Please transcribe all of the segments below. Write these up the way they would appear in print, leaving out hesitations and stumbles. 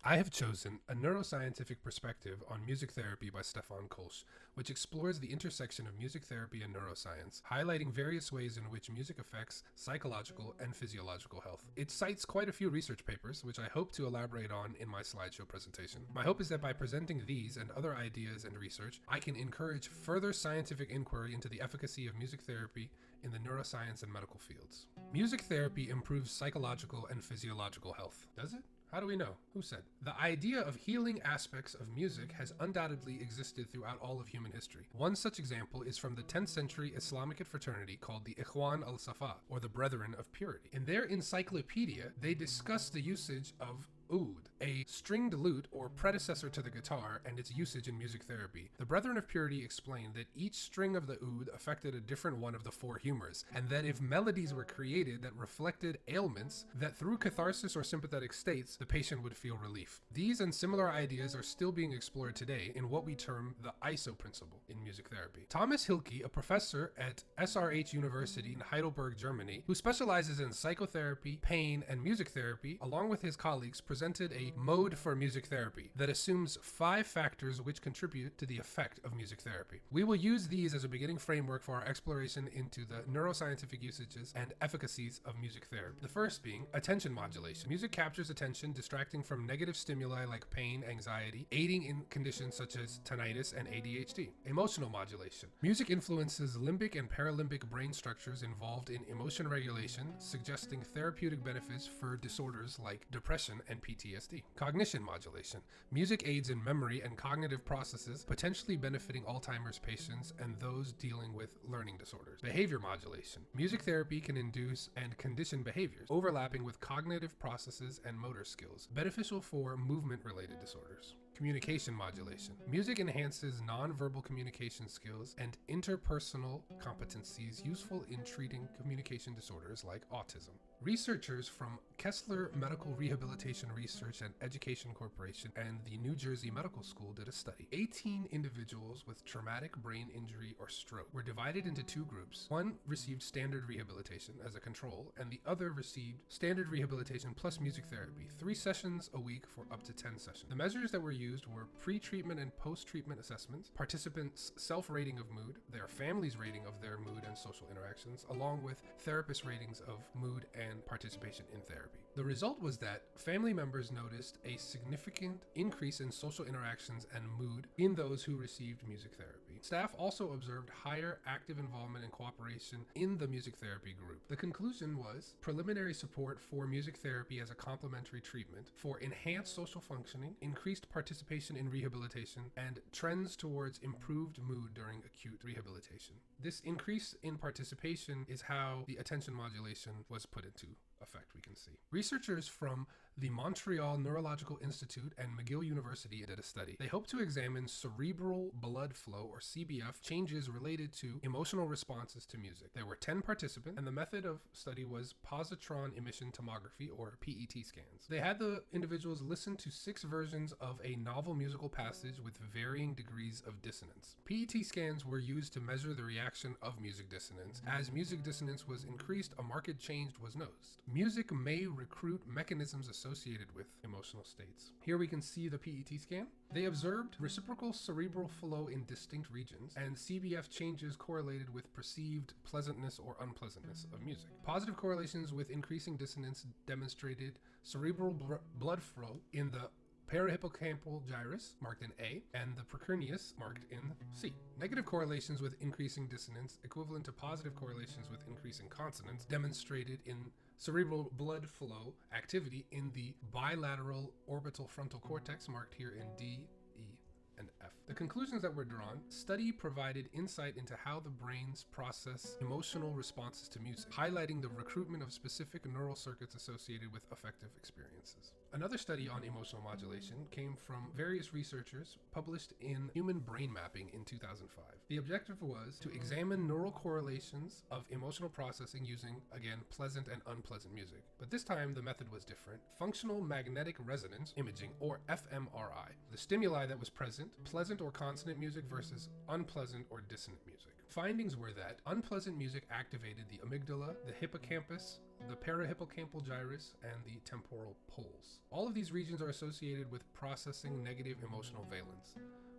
I have chosen A Neuroscientific Perspective on Music Therapy by Stefan Kolsch, which explores the intersection of music therapy and neuroscience, highlighting various ways in which music affects psychological and physiological health. It cites quite a few research papers, which I hope to elaborate on in my slideshow presentation. My hope is that by presenting these and other ideas and research, I can encourage further scientific inquiry into the efficacy of music therapy in the neuroscience and medical fields. Music therapy improves psychological and physiological health. Does it? How do we know? Who said? The idea of healing aspects of music has undoubtedly existed throughout all of human history. One such example is from the 10th century Islamic fraternity called the Ikhwan al-Safa, or the Brethren of Purity. In their encyclopedia, they discuss the usage of oud, a stringed lute or predecessor to the guitar, and its usage in music therapy. The Brethren of Purity explained that each string of the oud affected a different one of the four humors, and that if melodies were created that reflected ailments, that through catharsis or sympathetic states, the patient would feel relief. These and similar ideas are still being explored today in what we term the ISO principle in music therapy. Thomas Hilke, a professor at SRH University in Heidelberg, Germany, who specializes in psychotherapy, pain, and music therapy, along with his colleagues, presented a mode for music therapy that assumes 5 factors which contribute to the effect of music therapy. We will use these as a beginning framework for our exploration into the neuroscientific usages and efficacies of music therapy. The first being attention modulation. Music captures attention, distracting from negative stimuli like pain, anxiety, aiding in conditions such as tinnitus and ADHD. Emotional modulation. Music influences limbic and paralimbic brain structures involved in emotion regulation, suggesting therapeutic benefits for disorders like depression and PTSD. Cognition modulation. Music aids in memory and cognitive processes, potentially benefiting Alzheimer's patients and those dealing with learning disorders. Behavior modulation. Music therapy can induce and condition behaviors, overlapping with cognitive processes and motor skills, beneficial for movement-related disorders. Communication modulation. Music enhances nonverbal communication skills and interpersonal competencies useful in treating communication disorders like autism. Researchers from Kessler Medical Rehabilitation Research and Education Corporation and the New Jersey Medical School did a study. 18 individuals with traumatic brain injury or stroke were divided into 2 groups. One received standard rehabilitation as a control, and the other received standard rehabilitation plus music therapy, 3 sessions a week for up to 10 sessions. The measures that were used were pre-treatment and post-treatment assessments, participants' self-rating of mood, their family's rating of their mood and social interactions, along with therapist ratings of mood and participation in therapy. The result was that family members noticed a significant increase in social interactions and mood in those who received music therapy. Staff also observed higher active involvement and cooperation in the music therapy group. The conclusion was preliminary support for music therapy as a complementary treatment for enhanced social functioning, increased participation in rehabilitation, and trends towards improved mood during acute rehabilitation. This increase in participation is how the attention modulation was put into effect, we can see. Researchers from the Montreal Neurological Institute and McGill University did a study. They hope to examine cerebral blood flow, or CBF, changes related to emotional responses to music. There were 10 participants, and the method of study was positron emission tomography, or PET scans. They had the individuals listen to 6 versions of a novel musical passage with varying degrees of dissonance. PET scans were used to measure the reaction of music dissonance. As music dissonance was increased, a marked change was noticed. Music may recruit mechanisms associated with emotional states. Here we can see the PET scan. They observed reciprocal cerebral flow in distinct regions, and CBF changes correlated with perceived pleasantness or unpleasantness of music. Positive correlations with increasing dissonance demonstrated cerebral blood flow in the parahippocampal gyrus, marked in A, and the precuneus, marked in C. Negative correlations with increasing dissonance, equivalent to positive correlations with increasing consonance, demonstrated in cerebral blood flow activity in the bilateral orbital frontal cortex, marked here in D, E, and F. The conclusions that were drawn: study provided insight into how the brains process emotional responses to music, highlighting the recruitment of specific neural circuits associated with affective experiences. Another study on emotional modulation came from various researchers, published in Human Brain Mapping in 2005. The objective was to examine neural correlations of emotional processing using, again, pleasant and unpleasant music. But this time the method was different. Functional magnetic resonance imaging, or fMRI. The stimuli that was present, pleasant or consonant music versus unpleasant or dissonant music. Findings were that unpleasant music activated the amygdala, the hippocampus, the parahippocampal gyrus, and the temporal poles. All of these regions are associated with processing negative emotional valence,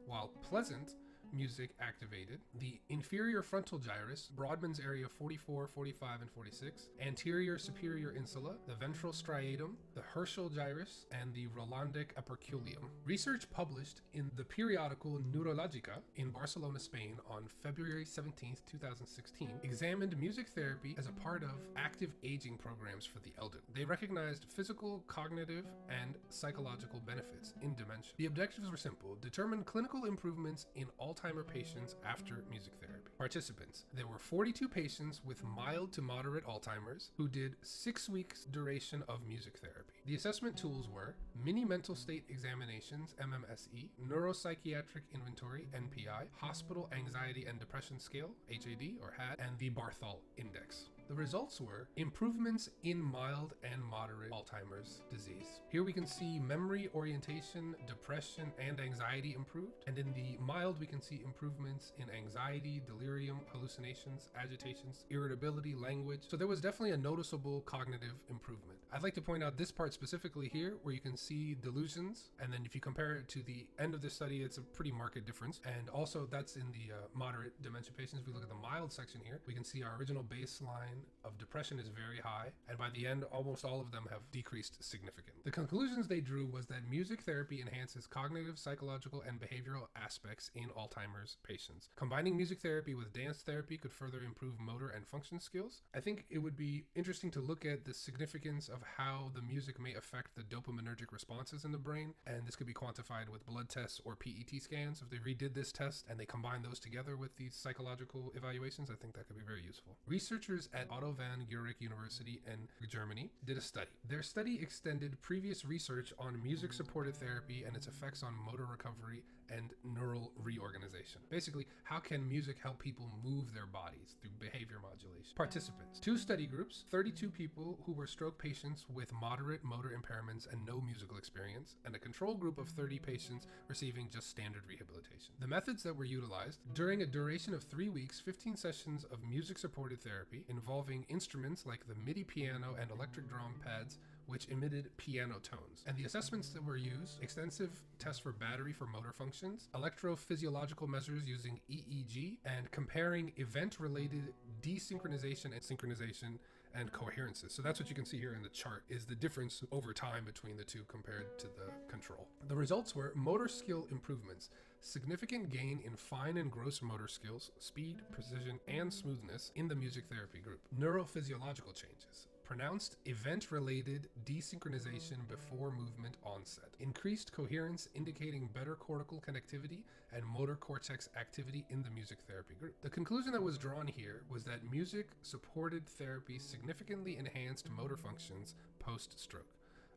while pleasant music activated the inferior frontal gyrus, Brodmann's area 44, 45, and 46, anterior superior insula, the ventral striatum, the Herschel gyrus, and the Rolandic operculum. Research published in the periodical Neurologica in Barcelona, Spain on February 17, 2016, examined music therapy as a part of active aging programs for the elderly. They recognized physical, cognitive, and psychological benefits in dementia. The objectives were simple: determine clinical improvements in Alzheimer's patients after music therapy. Participants: there were 42 patients with mild to moderate Alzheimer's who did 6 weeks duration of music therapy. The assessment tools were mini mental state examinations, MMSE, neuropsychiatric inventory, NPI, hospital anxiety and depression scale, HAD or HAD, and the Barthol index. The results were improvements in mild and moderate Alzheimer's disease. Here we can see memory, orientation, depression, and anxiety improved. And in the mild, we can see improvements in anxiety, delirium, hallucinations, agitations, irritability, language. So there was definitely a noticeable cognitive improvement. I'd like to point out this part specifically here, where you can see delusions. And then if you compare it to the end of the study, it's a pretty marked difference. And also that's in the moderate dementia patients. If we look at the mild section here, we can see our original baseline of depression is very high, and by the end almost all of them have decreased significantly. The conclusions they drew was that music therapy enhances cognitive, psychological, and behavioral aspects in Alzheimer's patients. Combining music therapy with dance therapy could further improve motor and function skills. I think it would be interesting to look at the significance of how the music may affect the dopaminergic responses in the brain, and this could be quantified with blood tests or PET scans. If they redid this test and they combine those together with these psychological evaluations, I think that could be very useful. Researchers at Otto van Guericke University in Germany did a study. Their study extended previous research on music-supported therapy and its effects on motor recovery and neural reorganization. Basically, how can music help people move their bodies through behavior modulation? Participants: 2 study groups, 32 people who were stroke patients with moderate motor impairments and no musical experience, and a control group of 30 patients receiving just standard rehabilitation. The methods that were utilized: during a duration of 3 weeks, 15 sessions of music-supported therapy involving instruments like the MIDI piano and electric drum pads, which emitted piano tones. And the assessments that were used: extensive tests for battery for motor functions, electrophysiological measures using EEG, and comparing event-related desynchronization and synchronization and coherences. So that's what you can see here in the chart, is the difference over time between the two compared to the control. The results were motor skill improvements, significant gain in fine and gross motor skills, speed, precision, and smoothness in the music therapy group. Neurophysiological changes: pronounced event-related desynchronization before movement onset, increased coherence indicating better cortical connectivity and motor cortex activity in the music therapy group. The conclusion that was drawn here was that music-supported therapy significantly enhanced motor functions post-stroke.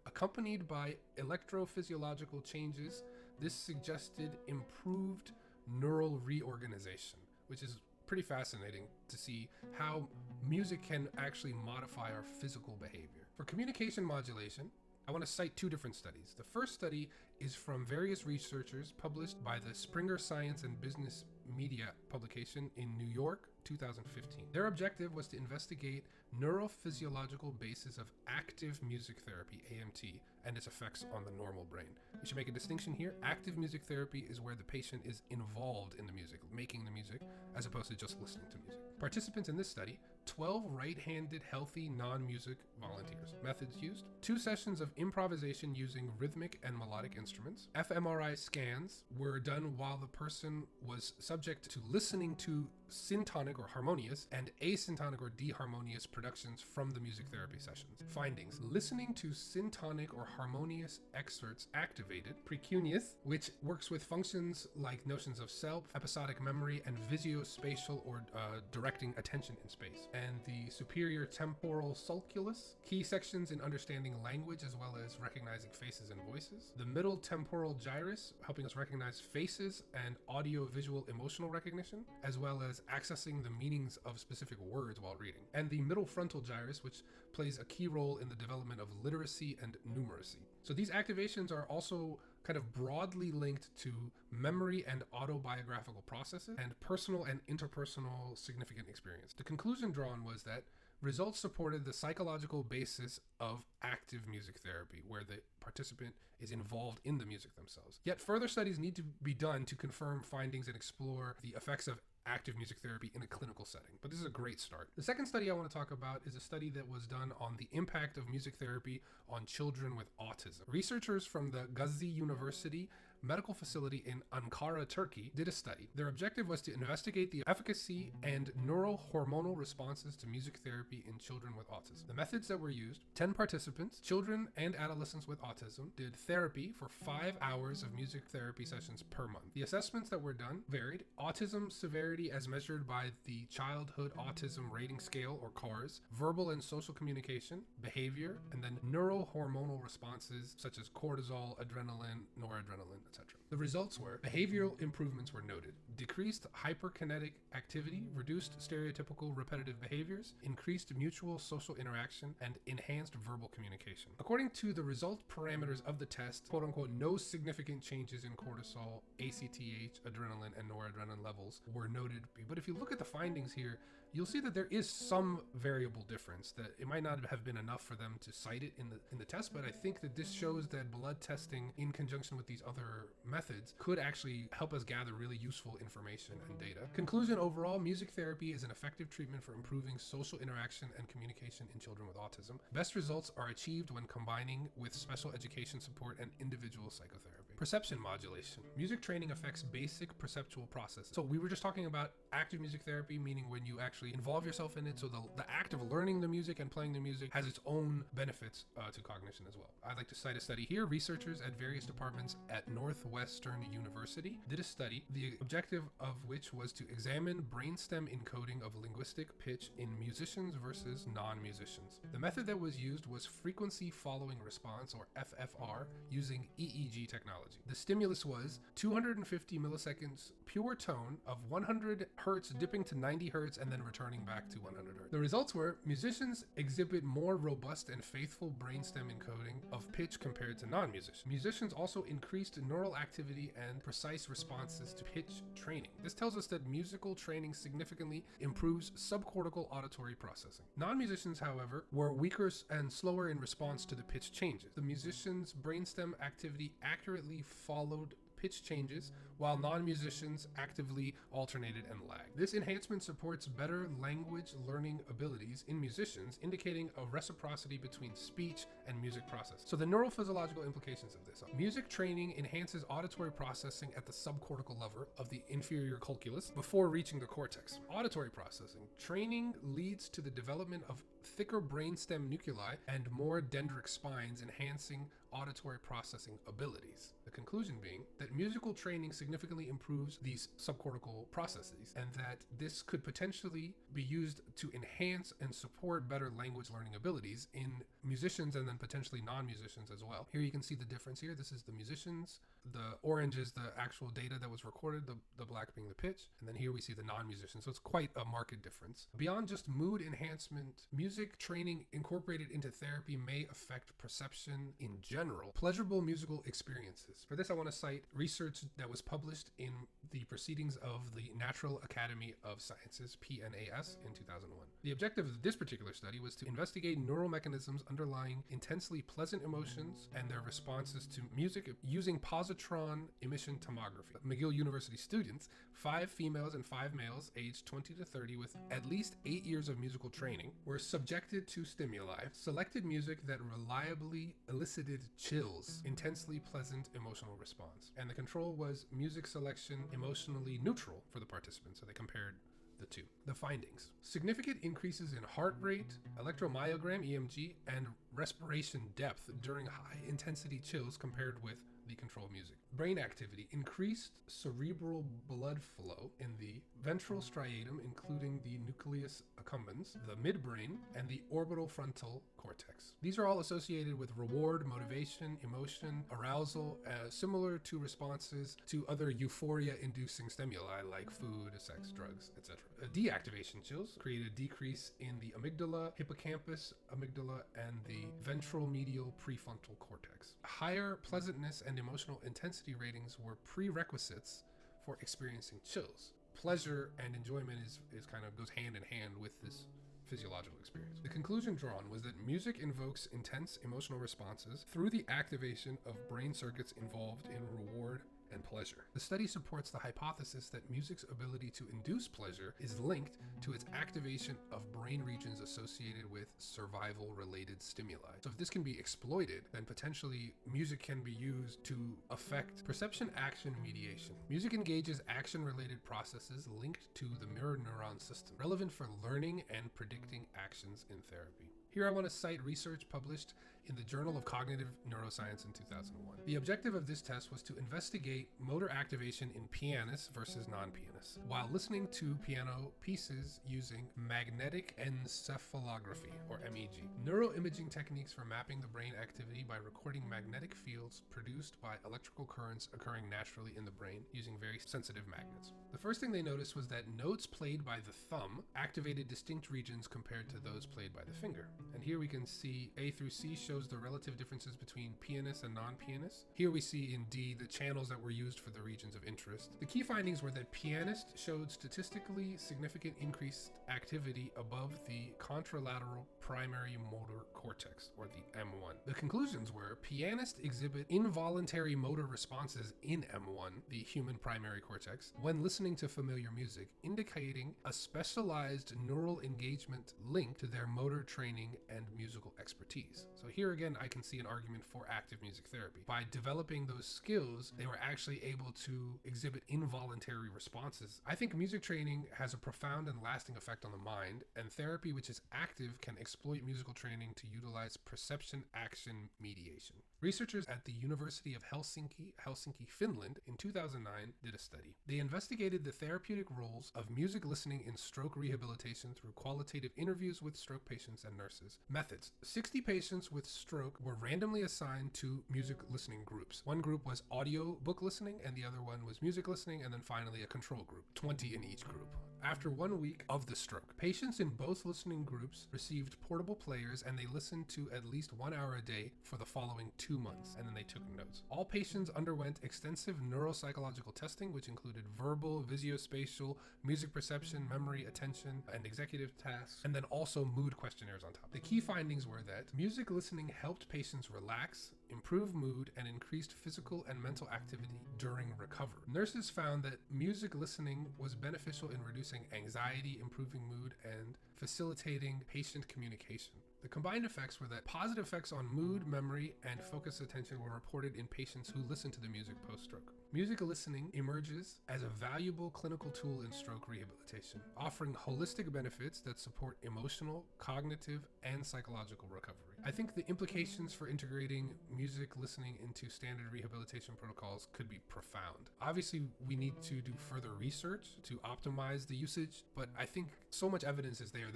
Accompanied by electrophysiological changes, this suggested improved neural reorganization, which is pretty fascinating to see how music can actually modify our physical behavior. For communication modulation, I want to cite 2 different studies. The first study is from various researchers published by the Springer Science and Business Media publication in New York, 2015. Their objective was to investigate neurophysiological basis of active music therapy, AMT, and its effects on the normal brain. We should make a distinction here. Active music therapy is where the patient is involved in the music, making the music, as opposed to just listening to music. Participants in this study: 12 right-handed healthy non-music volunteers. Methods used: 2 sessions of improvisation using rhythmic and melodic instruments. fMRI scans were done while the person was subject to listening to syntonic or harmonious and asyntonic or deharmonious productions from the music therapy sessions. Findings: listening to syntonic or harmonious excerpts activated precuneus, which works with functions like notions of self, episodic memory, and visuospatial or directing attention in space. And the superior temporal sulculus, key sections in understanding language as well as recognizing faces and voices. The middle temporal gyrus, helping us recognize faces and audio-visual emotional recognition, as well as accessing the meanings of specific words while reading. And the middle frontal gyrus, which plays a key role in the development of literacy and numeracy. So these activations are also kind of broadly linked to memory and autobiographical processes and personal and interpersonal significant experience. The conclusion drawn was that results supported the psychological basis of active music therapy, where the participant is involved in the music themselves. Yet further studies need to be done to confirm findings and explore the effects of active music therapy in a clinical setting. But this is a great start. The second study I want to talk about is a study that was done on the impact of music therapy on children with autism. Researchers from the Gazi University medical facility in Ankara, Turkey, did a study. Their objective was to investigate the efficacy and neurohormonal responses to music therapy in children with autism. The methods that were used: 10 participants, children and adolescents with autism, did therapy for 5 hours of music therapy sessions per month. The assessments that were done varied: autism severity as measured by the Childhood Autism Rating Scale, or CARS, verbal and social communication, behavior, and then neurohormonal responses such as cortisol, adrenaline, noradrenaline, etc. The results were: behavioral improvements were noted, decreased hyperkinetic activity, reduced stereotypical repetitive behaviors, increased mutual social interaction, and enhanced verbal communication. According to the result parameters of the test, quote unquote, no significant changes in cortisol, ACTH, adrenaline, and noradrenaline levels were noted. But if you look at the findings here, you'll see that there is some variable difference, that it might not have been enough for them to cite it in the test, but I think that this shows that blood testing in conjunction with these other methods could actually help us gather really useful information and data. Conclusion: overall, music therapy is an effective treatment for improving social interaction and communication in children with autism. Best results are achieved when combining with special education support and individual psychotherapy. Perception modulation. Music training affects basic perceptual processes. So we were just talking about active music therapy, meaning when you actually involve yourself in it. So the act of learning the music and playing the music has its own benefits to cognition as well. I'd like to cite a study here. Researchers at various departments at Northwestern University did a study, the objective of which was to examine brainstem encoding of linguistic pitch in musicians versus non-musicians. The method that was used was frequency following response, or FFR, using EEG technology. The stimulus was 250 milliseconds pure tone of 100 hertz dipping to 90 hertz and then returning back to 100 hertz. The results were: musicians exhibit more robust and faithful brainstem encoding of pitch compared to non-musicians. Musicians also increased neural activity and precise responses to pitch training. This tells us that musical training significantly improves subcortical auditory processing. Non-musicians, however, were weaker and slower in response to the pitch changes. The musicians' brainstem activity accurately followed pitch changes, while non-musicians actively alternated and lagged. This enhancement supports better language learning abilities in musicians, indicating a reciprocity between speech and music process. So the neurophysiological implications of this: music training enhances auditory processing at the subcortical level of the inferior colculus before reaching the cortex. Auditory processing. Training leads to the development of thicker brainstem nuclei and more dendritic spines, enhancing auditory processing abilities. The conclusion being that musical training significantly improves these subcortical processes, and that this could potentially be used to enhance and support better language learning abilities in musicians and then potentially non-musicians as well. Here you can see the difference here. This is the musicians. The orange is the actual data that was recorded, the black being the pitch, and then here we see the non-musicians. So it's quite a marked difference. Beyond just mood enhancement, music training incorporated into therapy may affect perception in general. Pleasurable musical experiences. For this, I want to cite research that was published in the Proceedings of the Natural Academy of Sciences, PNAS, in 2001. The objective of this particular study was to investigate neural mechanisms underlying intensely pleasant emotions and their responses to music using positron emission tomography. McGill University students, 5 females and 5 males aged 20 to 30 with at least 8 years of musical training, were subjected to stimuli, selected music that reliably elicited chills, intensely pleasant emotional response. And the control was music selection emotionally neutral for the participants, so they compared the two. The findings: significant increases in heart rate, electromyogram, EMG, and respiration depth during high intensity chills compared with the control music. Brain activity: increased cerebral blood flow in the ventral striatum, including the nucleus accumbens, the midbrain, and the orbital frontal cortex. cortex. These are all associated with reward, motivation, emotion, arousal, similar to responses to other euphoria-inducing stimuli like food, sex, drugs, etc. Deactivation chills create a decrease in the amygdala, hippocampus, amygdala, and the ventral medial prefrontal cortex. Higher pleasantness and emotional intensity ratings were prerequisites for experiencing chills. Pleasure and enjoyment is kind of goes hand in hand with this physiological experience. The conclusion drawn was that music invokes intense emotional responses through the activation of brain circuits involved in reward and pleasure. The study supports the hypothesis that music's ability to induce pleasure is linked to its activation of brain regions associated with survival-related stimuli. So if this can be exploited, then potentially music can be used to affect perception-action mediation. Music engages action-related processes linked to the mirror neuron system, relevant for learning and predicting actions in therapy. Here I want to cite research published in the Journal of Cognitive Neuroscience in 2001. The objective of this test was to investigate motor activation in pianists versus non-pianists while listening to piano pieces using magnetic encephalography, or MEG, neuroimaging techniques for mapping the brain activity by recording magnetic fields produced by electrical currents occurring naturally in the brain using very sensitive magnets. The first thing they noticed was that notes played by the thumb activated distinct regions compared to those played by the finger. And here we can see A through C shows the relative differences between pianists and non-pianists. Here we see in D the channels that were used for the regions of interest. The key findings were that pianists showed statistically significant increased activity above the contralateral primary motor cortex, or the M1. The conclusions were pianists exhibit involuntary motor responses in M1, the human primary cortex, when listening to familiar music, indicating a specialized neural engagement linked to their motor training and musical expertise. So here again, I can see an argument for active music therapy. By developing those skills, they were actually able to exhibit involuntary responses. I think music training has a profound and lasting effect on the mind, and therapy which is active can exploit musical training to utilize perception-action mediation. Researchers at the University of Helsinki, Finland, in 2009 did a study. They investigated the therapeutic roles of music listening in stroke rehabilitation through qualitative interviews with stroke patients and nurses. Methods: 60 patients with stroke were randomly assigned to music listening groups. One group was audio book listening, and the other one was music listening, and then finally a control group, 20 in each group. After 1 week of the stroke, patients in both listening groups received portable players, and they listened to at least 1 hour a day for the following 2 months, and then they took notes. All patients underwent extensive neuropsychological testing, which included verbal, visuospatial, music perception, memory, attention, and executive tasks, and then also mood questionnaires on top. The key findings were that music listening helped patients relax, improve mood, and increased physical and mental activity during recovery. Nurses found that music listening was beneficial in reducing anxiety, improving mood, and facilitating patient communication. The combined effects were that positive effects on mood, memory, and focused attention were reported in patients who listened to the music post-stroke. Music listening emerges as a valuable clinical tool in stroke rehabilitation, offering holistic benefits that support emotional, cognitive, and psychological recovery. I think the implications for integrating music listening into standard rehabilitation protocols could be profound. Obviously, we need to do further research to optimize the usage, but I think so much evidence is there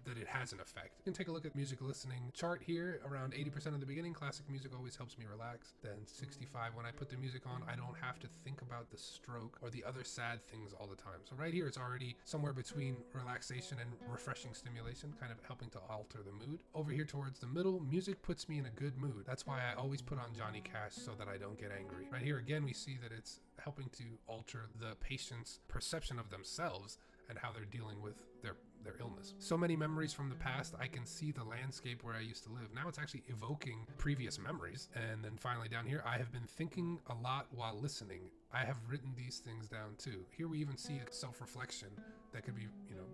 that it has an effect. You can take a look at music listening chart here. Around 80% of the beginning, classic music always helps me relax. Then 65, when I put the music on, I don't have to think about the stroke or the other sad things all the time. So right here, it's already somewhere between relaxation and refreshing stimulation, kind of helping to alter the mood. Over here towards the middle, music puts me in a good mood. That's why I always put on Johnny Cash so that I don't get angry. Right here again, we see that it's helping to alter the patient's perception of themselves and how they're dealing with their illness. So many memories from the past. I can see the landscape where I used to live. Now it's actually evoking previous memories. And then finally down here, I have been thinking a lot while listening. I have written these things down too. Here we even see a self-reflection that could be,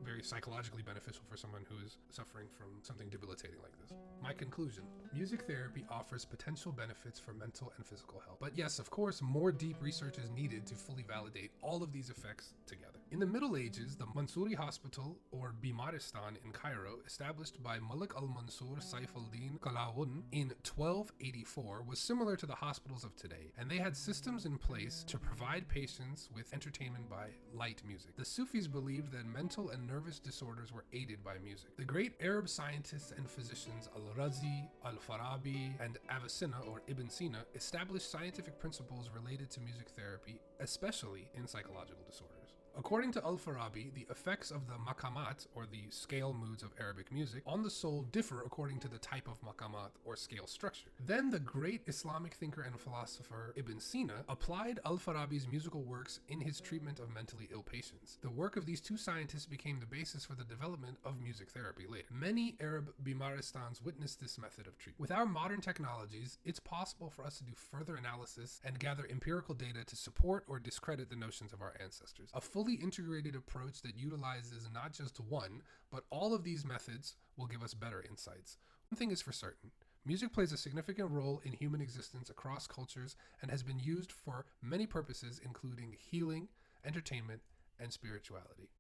very psychologically beneficial for someone who is suffering from something debilitating like this. My conclusion: music therapy offers potential benefits for mental and physical health. But yes, of course, more deep research is needed to fully validate all of these effects together. In the Middle Ages, the Mansouri Hospital, or Bimaristan in Cairo, established by Malik al-Mansur Saif al-Din Qalawun in 1284, was similar to the hospitals of today, and they had systems in place to provide patients with entertainment by light music. The Sufis believed that mental and nervous disorders were aided by music. The great Arab scientists and physicians Al-Razi, Al-Farabi, and Avicenna or Ibn Sina established scientific principles related to music therapy, especially in psychological disorders. According to Al-Farabi, the effects of the maqamat, or the scale moods of Arabic music, on the soul differ according to the type of maqamat, or scale structure. Then the great Islamic thinker and philosopher Ibn Sina applied Al-Farabi's musical works in his treatment of mentally ill patients. The work of these two scientists became the basis for the development of music therapy later. Many Arab Bimaristans witnessed this method of treatment. With our modern technologies, it's possible for us to do further analysis and gather empirical data to support or discredit the notions of our ancestors. A fully integrated approach that utilizes not just one, but all of these methods will give us better insights. One thing is for certain. Music plays a significant role in human existence across cultures and has been used for many purposes, including healing, entertainment, and spirituality.